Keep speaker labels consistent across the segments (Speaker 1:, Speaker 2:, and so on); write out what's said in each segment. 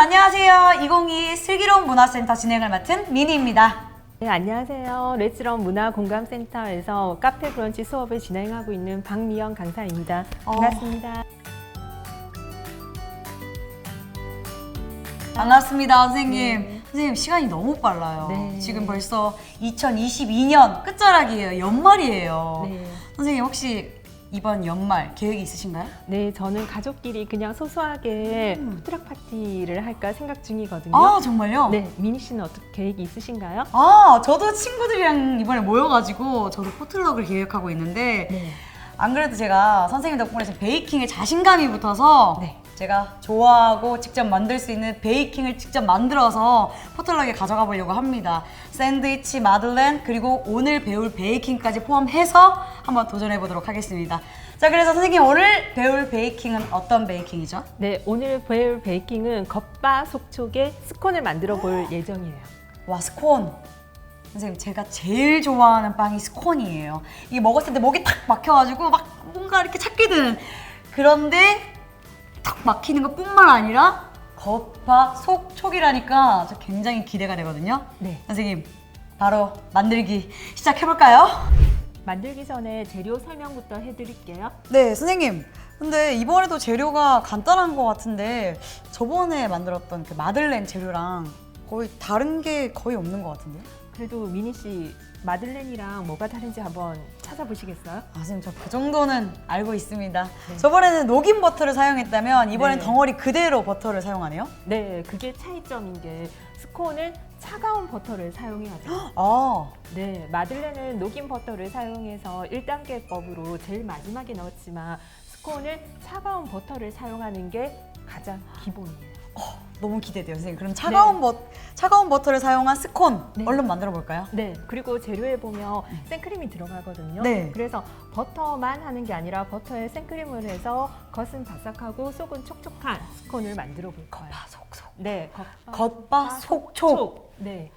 Speaker 1: 안녕하세요. 2022 슬기로운 문화센터 진행을 맡은 미니입니다.
Speaker 2: 네, 안녕하세요. 레츠런 문화공감센터에서 카페 브런치 수업을 진행하고 있는 박미영 강사입니다. 반갑습니다.
Speaker 1: 반갑습니다, 선생님.
Speaker 2: 네.
Speaker 1: 선생님, 시간이 너무 빨라요.
Speaker 2: 네.
Speaker 1: 지금 벌써 2022년 끝자락이에요. 연말이에요.
Speaker 2: 네.
Speaker 1: 선생님, 혹시 이번 연말 계획이 있으신가요?
Speaker 2: 네, 저는 가족끼리 그냥 소소하게 푸드락 파티를 할까 생각 중이거든요.
Speaker 1: 아, 정말요?
Speaker 2: 네, 미니 씨는 어떻게 계획이 있으신가요?
Speaker 1: 아, 저도 친구들이랑 이번에 모여가지고 저도 포틀럭을 계획하고 있는데
Speaker 2: 네.
Speaker 1: 안 그래도 제가 선생님 덕분에 지금 베이킹에 자신감이 붙어서
Speaker 2: 네.
Speaker 1: 제가 좋아하고 직접 만들 수 있는 베이킹을 직접 만들어서 포틀럭에 가져가 보려고 합니다. 샌드위치, 마들렌, 그리고 오늘 배울 베이킹까지 포함해서 한번 도전해 보도록 하겠습니다. 자, 그래서 선생님 오늘 배울 베이킹은 어떤 베이킹이죠?
Speaker 2: 네, 오늘 배울 베이킹은 겉바속촉의 스콘을 만들어 볼 예정이에요.
Speaker 1: 와, 스콘. 선생님, 제가 제일 좋아하는 빵이 스콘이에요. 이게 먹었을 때 목이 탁 막혀가지고 막 뭔가 이렇게 찾게 되는. 그런데 탁 막히는 것뿐만 아니라 겉바속촉이라니까 저 굉장히 기대가 되거든요.
Speaker 2: 네.
Speaker 1: 선생님, 바로 만들기 시작해볼까요?
Speaker 2: 만들기 전에 재료 설명부터 해드릴게요.
Speaker 1: 네, 선생님. 근데 이번에도 재료가 간단한 것 같은데 저번에 만들었던 그 마들렌 재료랑 거의 다른 게 거의 없는 것 같은데요?
Speaker 2: 그래도 미니 씨 마들렌이랑 뭐가 다른지 한번 찾아보시겠어요?
Speaker 1: 아, 선생님, 저 그 정도는 알고 있습니다.
Speaker 2: 네.
Speaker 1: 저번에는 녹인 버터를 사용했다면 이번엔
Speaker 2: 네.
Speaker 1: 덩어리 그대로 버터를 사용하네요?
Speaker 2: 네, 그게 차이점인 게 스콘은 차가운 버터를 사용해야죠.
Speaker 1: 아,
Speaker 2: 네, 마들렌은 녹인 버터를 사용해서 1단계법으로 제일 마지막에 넣었지만 스콘은 차가운 버터를 사용하는 게 가장 기본이에요.
Speaker 1: 너무 기대돼요, 선생님. 그럼 차가운 버터를 사용한 스콘
Speaker 2: 네.
Speaker 1: 얼른 만들어 볼까요?
Speaker 2: 네, 그리고 재료에 보면 생크림이 들어가거든요.
Speaker 1: 네.
Speaker 2: 그래서 버터만 하는 게 아니라 버터에 생크림을 해서 겉은 바삭하고 속은 촉촉한 스콘을 만들어 볼 거예요.
Speaker 1: 속속.
Speaker 2: 네,
Speaker 1: 겉바속촉.
Speaker 2: 네.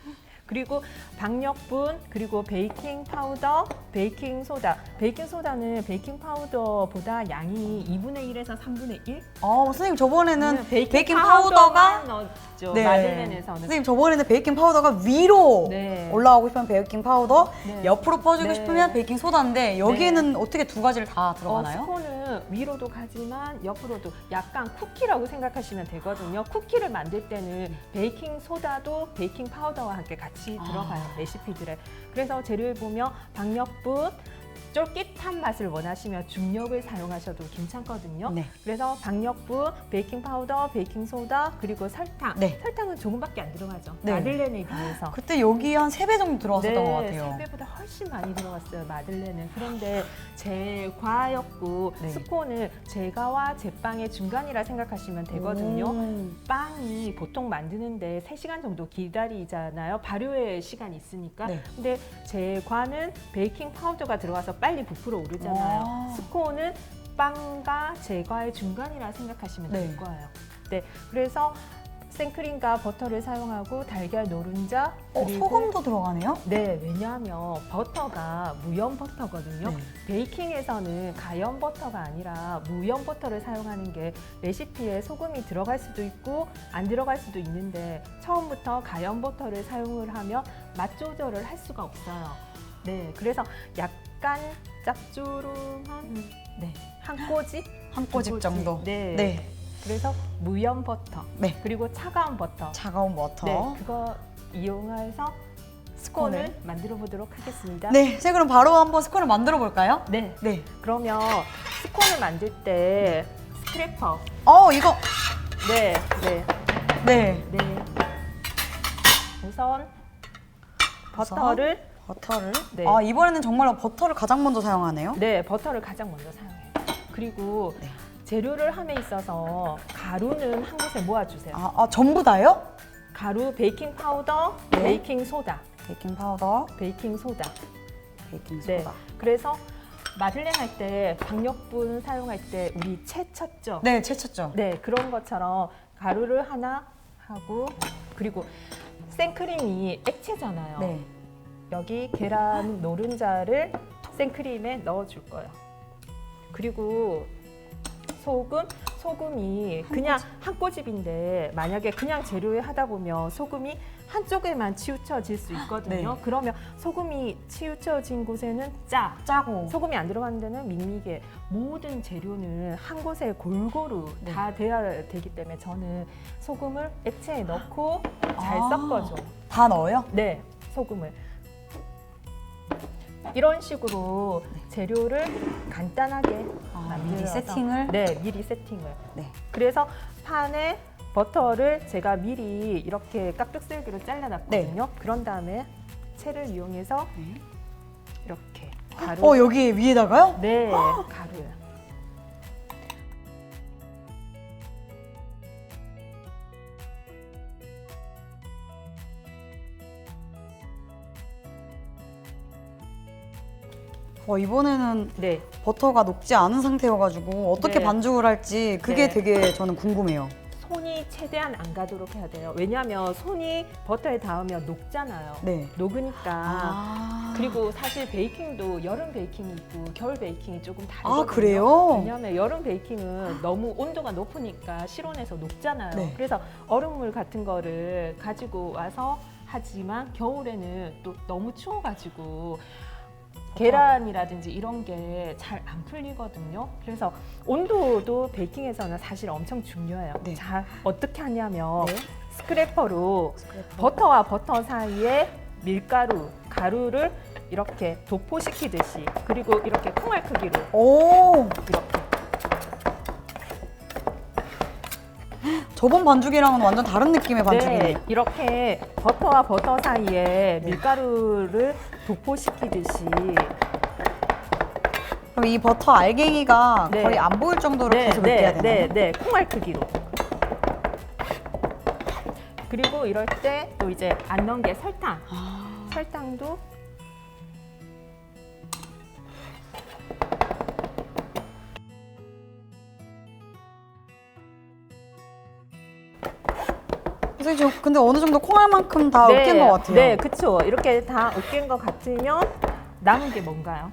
Speaker 2: 그리고 박력분, 그리고 베이킹 파우더, 베이킹 소다. 베이킹 소다는 베이킹 파우더보다 양이 2분의 1에서 3분의 1?
Speaker 1: 선생님, 저번에는 베이킹
Speaker 2: 파우더가
Speaker 1: 파우더가
Speaker 2: 넣었죠.
Speaker 1: 네.
Speaker 2: 마들렌에서는.
Speaker 1: 선생님, 저번에는 베이킹 파우더가 위로
Speaker 2: 네.
Speaker 1: 올라가고 싶으면 베이킹 파우더,
Speaker 2: 네.
Speaker 1: 옆으로 퍼주고
Speaker 2: 네.
Speaker 1: 싶으면 베이킹 소다인데 여기에는 어떻게 두 가지를 다 들어가나요?
Speaker 2: 스콘은 위로도 가지만 옆으로도 약간 쿠키라고 생각하시면 되거든요. 쿠키를 만들 때는 베이킹 소다도 베이킹 파우더와 함께 같이 들어가요. 레시피들에. 그래서 재료를 보면 박력분, 쫄깃한 맛을 원하시면 중력을 사용하셔도 괜찮거든요.
Speaker 1: 네.
Speaker 2: 그래서 박력분, 베이킹 파우더, 베이킹 소다, 그리고 설탕.
Speaker 1: 네.
Speaker 2: 설탕은 조금밖에 안 들어가죠.
Speaker 1: 네.
Speaker 2: 마들렌에 비해서.
Speaker 1: 그때 여기 한 3배 정도 들어갔었던 것
Speaker 2: 네,
Speaker 1: 같아요.
Speaker 2: 3배보다 훨씬 많이 들어갔어요, 마들렌은. 그런데 제과였고
Speaker 1: 네.
Speaker 2: 스콘은 제과와 제빵의 중간이라 생각하시면 되거든요. 빵이 보통 만드는데 3시간 정도 기다리잖아요. 발효의 시간이 있으니까.
Speaker 1: 네.
Speaker 2: 근데 제과는 베이킹 파우더가 들어가서 빨리 부풀어 오르잖아요.
Speaker 1: 아.
Speaker 2: 스콘은 빵과 제과의 중간이라 생각하시면
Speaker 1: 네.
Speaker 2: 될 거예요. 네, 그래서 생크림과 버터를 사용하고 달걀 노른자 그리고
Speaker 1: 소금도 들어가네요?
Speaker 2: 네, 왜냐하면 버터가 무염 버터거든요.
Speaker 1: 네.
Speaker 2: 베이킹에서는 가염 버터가 아니라 무염 버터를 사용하는 게 레시피에 소금이 들어갈 수도 있고 안 들어갈 수도 있는데 처음부터 가염 버터를 사용을 하면 맛 조절을 할 수가 없어요. 네, 그래서 약간 짭조름한 네, 한 꼬집?
Speaker 1: 한 꼬집 정도.
Speaker 2: 네.
Speaker 1: 네.
Speaker 2: 그래서 무염 버터
Speaker 1: 네.
Speaker 2: 그리고 차가운 버터
Speaker 1: 차가운 버터.
Speaker 2: 네, 그거 이용해서 스콘을 만들어 보도록 하겠습니다.
Speaker 1: 네, 선생님, 그럼 바로 한번 스콘을 만들어 볼까요?
Speaker 2: 네.
Speaker 1: 네.
Speaker 2: 그러면 스콘을 만들 때 스크래퍼.
Speaker 1: 이거.
Speaker 2: 네, 네,
Speaker 1: 네.
Speaker 2: 네. 우선 버터를
Speaker 1: 버터를.
Speaker 2: 네.
Speaker 1: 이번에는 정말로 버터를 가장 먼저 사용하네요.
Speaker 2: 네, 버터를 가장 먼저 사용해요. 그리고
Speaker 1: 네.
Speaker 2: 재료를 함에 있어서 가루는 한 곳에 모아주세요.
Speaker 1: 전부 다요?
Speaker 2: 가루, 베이킹 파우더,
Speaker 1: 네.
Speaker 2: 베이킹 소다,
Speaker 1: 베이킹 파우더,
Speaker 2: 베이킹 소다.
Speaker 1: 베이킹
Speaker 2: 네.
Speaker 1: 소다.
Speaker 2: 그래서 마들렌 할 때 박력분 사용할 때 우리 채 쳤죠?
Speaker 1: 네, 채쳤죠.
Speaker 2: 네, 그런 것처럼 가루를 하나 하고 그리고 생크림이 액체잖아요.
Speaker 1: 네.
Speaker 2: 여기 계란 노른자를 생크림에 넣어줄 거예요. 그리고 소금, 소금이 그냥 한 꼬집인데 만약에 그냥 재료에 하다 보면 소금이 한쪽에만 치우쳐질 수 있거든요.
Speaker 1: 네.
Speaker 2: 그러면 소금이 치우쳐진 곳에는
Speaker 1: 짜고.
Speaker 2: 소금이 안 들어가는 데는 밍밍해. 모든 재료는 한 곳에 골고루 다 돼야 되기 때문에 저는 소금을 액체에 넣고 잘 섞어줘.
Speaker 1: 다 넣어요?
Speaker 2: 네, 소금을. 이런 식으로 재료를 간단하게 만들어서
Speaker 1: 미리 세팅을?
Speaker 2: 네, 미리 세팅을.
Speaker 1: 네.
Speaker 2: 그래서 판에 버터를 제가 미리 이렇게 깍둑썰기로 잘라놨거든요. 그런 다음에 채를 이용해서 이렇게 가루.
Speaker 1: 여기 위에다가요?
Speaker 2: 네, 가루.
Speaker 1: 이번에는
Speaker 2: 네,
Speaker 1: 버터가 녹지 않은 상태여가지고 어떻게
Speaker 2: 네.
Speaker 1: 반죽을 할지 그게
Speaker 2: 네.
Speaker 1: 되게 저는 궁금해요.
Speaker 2: 손이 최대한 안 가도록 해야 돼요. 왜냐하면 손이 버터에 닿으면 녹잖아요.
Speaker 1: 네.
Speaker 2: 녹으니까. 그리고 사실 베이킹도 여름 베이킹이 있고 겨울 베이킹이 조금 다르거든요.
Speaker 1: 그래요?
Speaker 2: 왜냐하면 여름 베이킹은 너무 온도가 높으니까 실온에서 녹잖아요.
Speaker 1: 네.
Speaker 2: 그래서 얼음물 같은 거를 가지고 와서 하지만 겨울에는 또 너무 추워가지고 계란이라든지 이런 게 잘 안 풀리거든요. 그래서 온도도 베이킹에서는 사실 엄청 중요해요.
Speaker 1: 네.
Speaker 2: 자, 어떻게 하냐면
Speaker 1: 네.
Speaker 2: 스크래퍼로 버터와 버터 사이에 밀가루, 가루를 이렇게 도포시키듯이 그리고 이렇게 콩알 크기로
Speaker 1: 오,
Speaker 2: 이렇게
Speaker 1: 저번 반죽이랑은 완전 다른 느낌의 반죽이네.
Speaker 2: 네, 이렇게 버터와 버터 사이에 밀가루를 도포시키듯이
Speaker 1: 그럼 이 버터 알갱이가
Speaker 2: 네.
Speaker 1: 거의 안 보일 정도로 계속 이렇게 해야 되나요?
Speaker 2: 네, 콩알 크기로. 그리고 이럴 때 또 이제 안 넣은 게 설탕. 설탕도
Speaker 1: 선생님, 근데 어느 정도 콩알만큼 다
Speaker 2: 네,
Speaker 1: 으깬 것 같아요.
Speaker 2: 네, 그쵸. 이렇게 다 으깬 것 같으면 남은 게 뭔가요?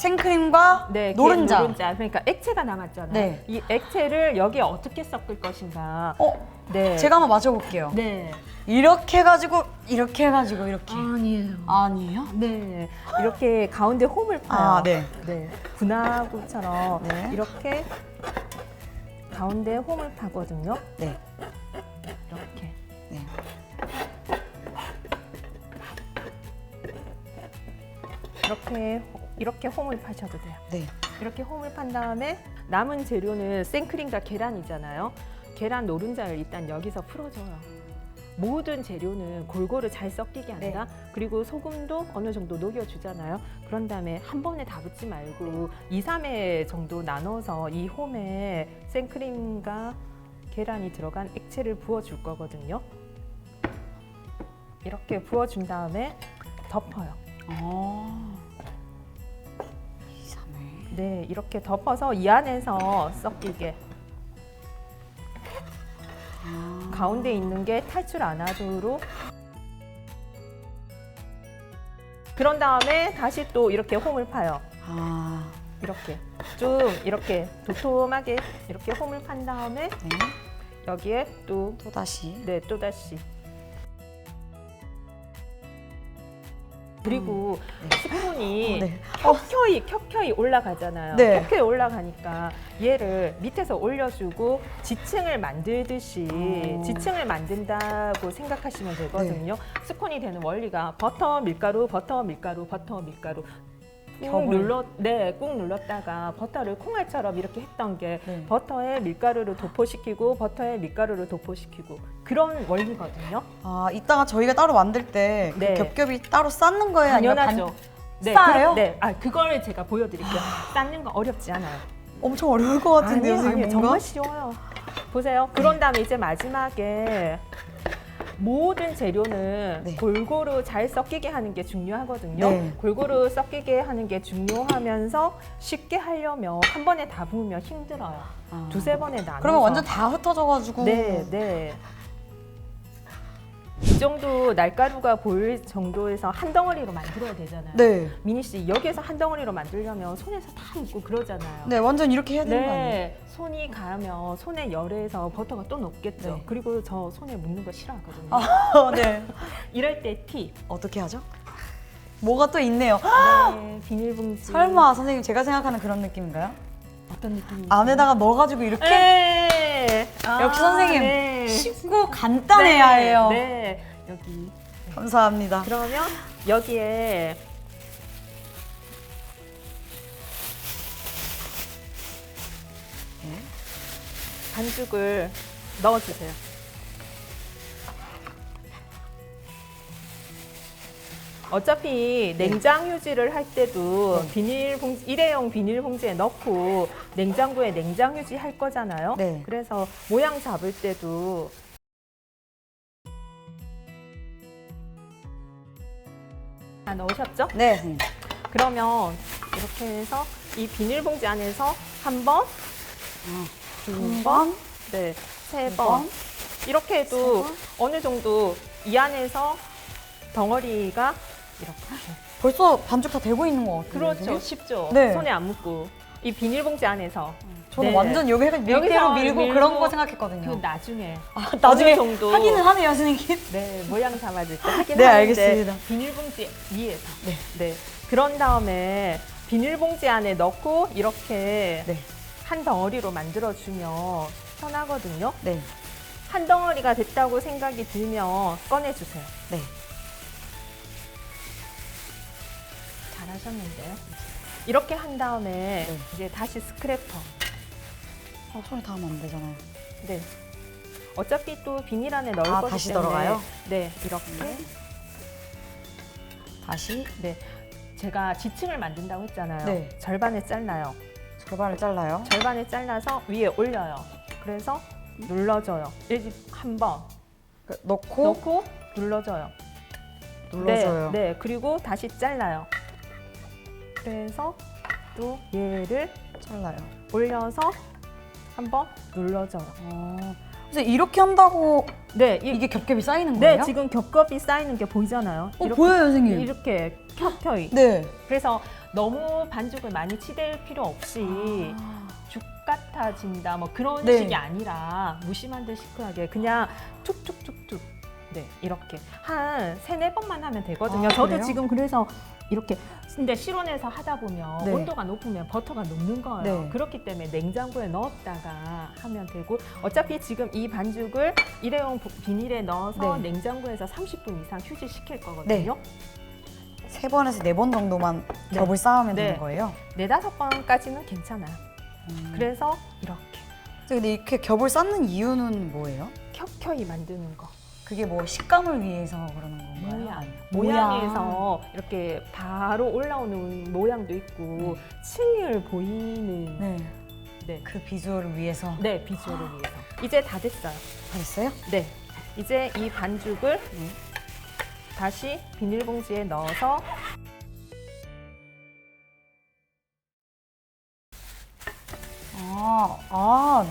Speaker 1: 생크림과
Speaker 2: 네,
Speaker 1: 노른자.
Speaker 2: 노른자. 그러니까 액체가 남았잖아요.
Speaker 1: 네.
Speaker 2: 이 액체를 여기에 어떻게 섞을 것인가. 네.
Speaker 1: 제가 한번 맞춰볼게요.
Speaker 2: 네.
Speaker 1: 이렇게 해가지고 이렇게 해가지고 이렇게.
Speaker 2: 아니에요.
Speaker 1: 아니에요?
Speaker 2: 네. 이렇게 가운데 홈을 파요.
Speaker 1: 네.
Speaker 2: 네. 분화구처럼
Speaker 1: 네.
Speaker 2: 이렇게 가운데 홈을 파거든요.
Speaker 1: 네.
Speaker 2: 이렇게.
Speaker 1: 네.
Speaker 2: 이렇게 홈을 파셔도 돼요.
Speaker 1: 네.
Speaker 2: 이렇게 홈을 판 다음에 남은 재료는 생크림과 계란이잖아요. 계란 노른자를 일단 여기서 풀어줘요. 모든 재료는 골고루 잘 섞이게 한다. 그리고 소금도 어느 정도 녹여주잖아요. 그런 다음에 한 번에 다 붓지 말고 2, 3회 정도 나눠서 이 홈에 생크림과 계란이 들어간 액체를 부어줄 거거든요. 이렇게 부어준 다음에 덮어요.
Speaker 1: 2, 3회.
Speaker 2: 네, 이렇게 덮어서 이 안에서 섞이게. 가운데 있는 게 탈출 안 하도록. 그런 다음에 다시 또 이렇게 홈을 파요. 이렇게 좀 이렇게 도톰하게 이렇게 홈을 판 다음에
Speaker 1: 네.
Speaker 2: 여기에
Speaker 1: 또다시.
Speaker 2: 네, 또다시. 그리고 스푼이
Speaker 1: 네.
Speaker 2: 켜켜이 올라가잖아요.
Speaker 1: 네.
Speaker 2: 켜켜이 올라가니까 얘를 밑에서 올려주고 지층을 만들듯이 지층을 만든다고 생각하시면 되거든요. 스콘이 되는 원리가 버터, 밀가루, 버터, 밀가루, 버터, 밀가루. 꾹 눌렀다가 버터를 콩알처럼 이렇게 했던 게 버터에 밀가루를 도포시키고 버터에 밀가루를 도포시키고 그런 원리거든요.
Speaker 1: 이따가 저희가 따로 만들 때 그
Speaker 2: 네.
Speaker 1: 겹겹이 따로 쌓는 거예요?
Speaker 2: 당연하죠. 네,
Speaker 1: 쌓아요?
Speaker 2: 네, 그걸 제가 보여드릴게요. 쌓는 거 어렵지 않아요.
Speaker 1: 엄청 어려울 것 같은데요,
Speaker 2: 아니에요,
Speaker 1: 선생님, 뭔가?
Speaker 2: 정말 쉬워요. 보세요. 그런 다음에 이제 마지막에 모든 재료는 골고루 잘 섞이게 하는 게 중요하거든요.
Speaker 1: 네.
Speaker 2: 골고루 섞이게 하는 게 중요하면서 쉽게 하려면 한 번에 다 부으면 힘들어요. 두세 번에 나눠서.
Speaker 1: 그러면 완전 다 흩어져가지고.
Speaker 2: 네. 이 정도 날가루가 보일 정도에서 한 덩어리로 만들어야 되잖아요.
Speaker 1: 네.
Speaker 2: 미니 씨, 여기에서 한 덩어리로 만들려면 손에서 다 묻고 그러잖아요.
Speaker 1: 네, 완전 이렇게 해야 되는 거 아니에요?
Speaker 2: 네, 손이 가면 손에 열에서 버터가 또 녹겠죠.
Speaker 1: 네.
Speaker 2: 그리고 저 손에 묻는 거 싫어하거든요.
Speaker 1: 네.
Speaker 2: 이럴 때 팁.
Speaker 1: 어떻게 하죠? 뭐가 또 있네요.
Speaker 2: 네, 비닐봉지.
Speaker 1: 설마 선생님 제가 생각하는 그런 느낌인가요?
Speaker 2: 어떤 느낌이죠?
Speaker 1: 안에다가 넣어가지고 이렇게?
Speaker 2: 네.
Speaker 1: 역시 선생님
Speaker 2: 네.
Speaker 1: 쉽고 간단해야 해요.
Speaker 2: 네, 여기.
Speaker 1: 감사합니다.
Speaker 2: 그러면 여기에 반죽을 넣어주세요. 어차피 냉장 휴지를 할 때도
Speaker 1: 네.
Speaker 2: 비닐봉지, 일회용 비닐봉지에 넣고 냉장고에 냉장 휴지 할 거잖아요.
Speaker 1: 네.
Speaker 2: 그래서 모양 잡을 때도 다 넣으셨죠?
Speaker 1: 네, 선생님.
Speaker 2: 그러면 이렇게 해서 이 비닐봉지 안에서 한 번,
Speaker 1: 한 번,
Speaker 2: 네, 세
Speaker 1: 두
Speaker 2: 번.
Speaker 1: 번.
Speaker 2: 이렇게 해도
Speaker 1: 세 번.
Speaker 2: 어느 정도 이 안에서 덩어리가 이렇게.
Speaker 1: 벌써 반죽 다 되고 있는 것 같아요.
Speaker 2: 그렇죠.
Speaker 1: 선생님?
Speaker 2: 쉽죠.
Speaker 1: 네.
Speaker 2: 손에 안 묻고. 이 비닐봉지 안에서.
Speaker 1: 저는
Speaker 2: 네.
Speaker 1: 완전 여기 밀대로
Speaker 2: 여기서
Speaker 1: 밀고
Speaker 2: 밀고
Speaker 1: 그런 거
Speaker 2: 그
Speaker 1: 생각했거든요.
Speaker 2: 나중에.
Speaker 1: 나중에
Speaker 2: 어느 정도.
Speaker 1: 하기는 하네요, 선생님.
Speaker 2: 네, 모양 잡아줄 때 하긴
Speaker 1: 네,
Speaker 2: 하는데
Speaker 1: 알겠습니다.
Speaker 2: 비닐봉지 위에서.
Speaker 1: 네.
Speaker 2: 네. 그런 다음에 비닐봉지 안에 넣고 이렇게
Speaker 1: 네.
Speaker 2: 한 덩어리로 만들어주면 편하거든요.
Speaker 1: 네.
Speaker 2: 한 덩어리가 됐다고 생각이 들면 꺼내주세요.
Speaker 1: 네.
Speaker 2: 잘하셨는데요. 이렇게 한 다음에
Speaker 1: 네.
Speaker 2: 이제 다시 스크래퍼.
Speaker 1: 손에 닿으면 안 되잖아요.
Speaker 2: 네. 어차피 또 비닐 안에 넣을
Speaker 1: 아,
Speaker 2: 거기
Speaker 1: 다시
Speaker 2: 때문에
Speaker 1: 들어가요?
Speaker 2: 네, 이렇게.
Speaker 1: 다시
Speaker 2: 네. 제가 지층을 만든다고 했잖아요.
Speaker 1: 네.
Speaker 2: 절반에 잘라요.
Speaker 1: 절반을 잘라요.
Speaker 2: 절반에 잘라서 위에 올려요. 그래서 눌러줘요. 여기 한 번
Speaker 1: 넣고
Speaker 2: 넣고 눌러줘요.
Speaker 1: 눌러줘요.
Speaker 2: 네, 네. 그리고 다시 잘라요. 그래서 또 얘를
Speaker 1: 잘라요.
Speaker 2: 올려서 한번 눌러줘요.
Speaker 1: 그래서 이렇게 한다고
Speaker 2: 네,
Speaker 1: 이게 겹겹이 쌓이는
Speaker 2: 네,
Speaker 1: 거예요?
Speaker 2: 지금 겹겹이 쌓이는 게 보이잖아요.
Speaker 1: 보여요, 선생님.
Speaker 2: 이렇게 켜켜이.
Speaker 1: 네.
Speaker 2: 그래서 너무 반죽을 많이 치댈 필요 없이 죽 같아진다 뭐 그런
Speaker 1: 네.
Speaker 2: 식이 아니라 무심한 듯 시크하게 그냥 툭툭툭툭 네 이렇게 한 3-4번만 하면 되거든요.
Speaker 1: 아,
Speaker 2: 저도
Speaker 1: 그래요?
Speaker 2: 지금 그래서 이렇게 근데 실온에서 하다 보면
Speaker 1: 네.
Speaker 2: 온도가 높으면 버터가 녹는 거예요.
Speaker 1: 네.
Speaker 2: 그렇기 때문에 냉장고에 넣었다가 하면 되고 어차피 지금 이 반죽을 일회용 비닐에 넣어서
Speaker 1: 네.
Speaker 2: 냉장고에서 30분 이상 휴지시킬 거거든요.
Speaker 1: 3번에서 4번 정도만
Speaker 2: 네.
Speaker 1: 겹을 쌓으면
Speaker 2: 네.
Speaker 1: 되는 거예요?
Speaker 2: 4-5번까지는 괜찮아요. 그래서 이렇게
Speaker 1: 근데 이렇게 겹을 쌓는 이유는 뭐예요?
Speaker 2: 켜켜이 만드는 거.
Speaker 1: 그게 뭐 식감을 위해서 그러는 건가요?
Speaker 2: 모양에서 이렇게 바로 올라오는 모양도 있고 층을 보이는
Speaker 1: 네.
Speaker 2: 네.
Speaker 1: 그 비주얼을 위해서.
Speaker 2: 네, 비주얼을 위해서. 이제 다 됐어요.
Speaker 1: 다 됐어요?
Speaker 2: 네. 이제 이 반죽을 다시 비닐봉지에 넣어서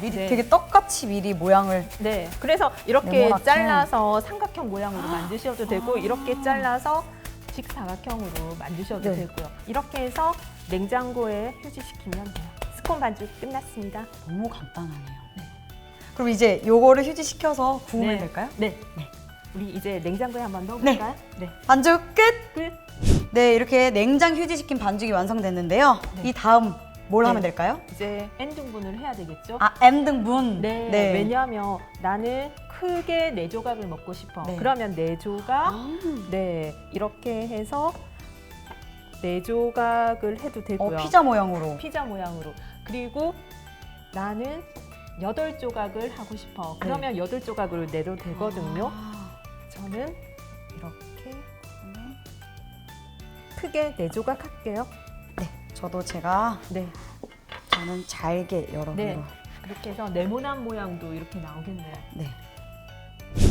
Speaker 1: 미리
Speaker 2: 네.
Speaker 1: 되게 떡같이 미리 모양을.
Speaker 2: 네. 그래서 이렇게
Speaker 1: 네모나게.
Speaker 2: 잘라서 삼각형 모양으로 만드셔도 되고 이렇게 잘라서 직사각형으로 만드셔도
Speaker 1: 네.
Speaker 2: 되고요. 이렇게 해서 냉장고에 휴지시키면 돼요. 스콘 반죽 끝났습니다.
Speaker 1: 너무 간단하네요. 그럼 이제 요거를 휴지시켜서 구우면
Speaker 2: 네.
Speaker 1: 될까요?
Speaker 2: 네. 우리 이제 냉장고에 한번 넣어볼까요? 네.
Speaker 1: 반죽 끝!
Speaker 2: 끝.
Speaker 1: 네, 이렇게 냉장 휴지시킨 반죽이 완성됐는데요.
Speaker 2: 네.
Speaker 1: 이 다음 뭘
Speaker 2: 네.
Speaker 1: 하면 될까요?
Speaker 2: 이제 N등분을 해야 되겠죠?
Speaker 1: N등분.
Speaker 2: 네. 왜냐하면 나는 크게 4조각을 먹고 싶어.
Speaker 1: 네.
Speaker 2: 그러면 4조각. 네. 이렇게 해서 4조각을 해도 되고요.
Speaker 1: 피자 모양으로.
Speaker 2: 피자 모양으로. 그리고 나는 8조각을 하고 싶어. 그러면 8조각으로 내도 되거든요. 저는 이렇게 크게 4조각 할게요.
Speaker 1: 저도 제가
Speaker 2: 네.
Speaker 1: 저는 잘게 여러
Speaker 2: 네.
Speaker 1: 개로.
Speaker 2: 그렇게 해서 네모난 모양도 이렇게 나오겠네요.
Speaker 1: 네.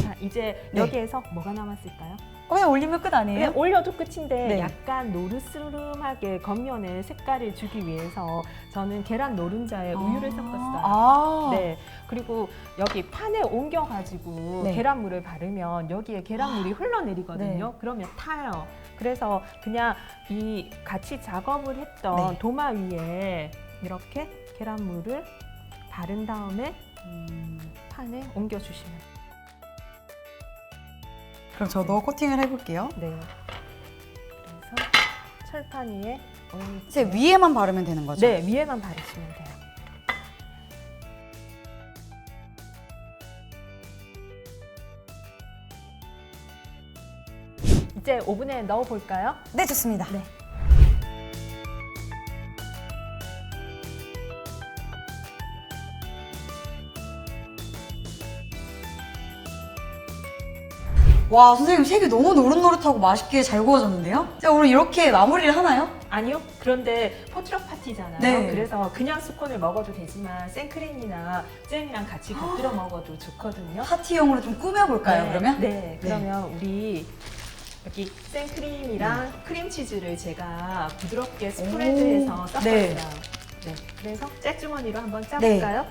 Speaker 2: 자, 이제
Speaker 1: 네.
Speaker 2: 여기에서 뭐가 남았을까요?
Speaker 1: 그냥 올리면 끝 아니에요?
Speaker 2: 그냥 올려도 끝인데
Speaker 1: 네.
Speaker 2: 약간 노르스름하게 겉면에 색깔을 주기 위해서 저는 계란 노른자에 우유를 섞었어요.
Speaker 1: 아.
Speaker 2: 네. 그리고 여기 판에 옮겨가지고
Speaker 1: 네.
Speaker 2: 계란물을 바르면 여기에 계란물이 흘러내리거든요.
Speaker 1: 네.
Speaker 2: 그러면 타요. 그래서 그냥 이 같이 작업을 했던
Speaker 1: 네.
Speaker 2: 도마 위에 이렇게 계란물을 바른 다음에 판에 옮겨주시면 돼요.
Speaker 1: 그럼 저도 코팅을 해볼게요.
Speaker 2: 네. 그래서 철판 위에
Speaker 1: 이제 위에만 바르면 되는 거죠?
Speaker 2: 네, 위에만 바르시면 돼요. 이제 오븐에 넣어 볼까요?
Speaker 1: 네, 좋습니다.
Speaker 2: 네.
Speaker 1: 와, 선생님 색이 너무 노릇노릇하고 맛있게 잘 구워졌는데요? 자, 오늘 이렇게 마무리를 하나요?
Speaker 2: 아니요. 그런데 포트럭 파티잖아요.
Speaker 1: 네.
Speaker 2: 그래서 그냥 스콘을 먹어도 되지만 생크림이나 잼이랑 같이 곁들여 먹어도 좋거든요.
Speaker 1: 파티용으로 좀 꾸며볼까요,
Speaker 2: 네.
Speaker 1: 그러면?
Speaker 2: 네. 그러면 우리 여기 생크림이랑 크림치즈를 제가 부드럽게 스프레드해서 섞었어요.
Speaker 1: 네.
Speaker 2: 네. 그래서 짤주머니로 한번 짜볼까요?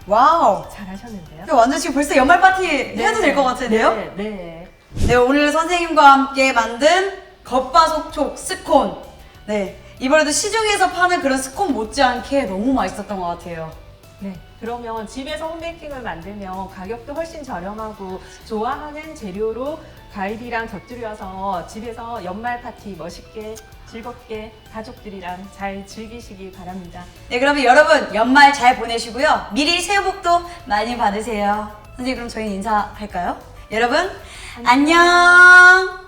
Speaker 1: 와우!
Speaker 2: 잘하셨는데요?
Speaker 1: 이거 완전 지금 벌써 연말 파티 해도 될 것 같은데요?
Speaker 2: 네, 네.
Speaker 1: 네, 오늘 선생님과 함께 만든 겉바속촉 스콘. 네, 이번에도 시중에서 파는 그런 스콘 못지않게 너무 맛있었던 것 같아요.
Speaker 2: 네. 그러면 집에서 홈베이킹을 만들면 가격도 훨씬 저렴하고 좋아하는 재료로 과일이랑 곁들여서 집에서 연말 파티 멋있게 즐겁게 가족들이랑 잘 즐기시기 바랍니다.
Speaker 1: 네, 그러면 여러분 연말 잘 보내시고요. 미리 새해 복도 많이 받으세요. 선생님, 그럼 저희 인사할까요? 여러분, 안녕!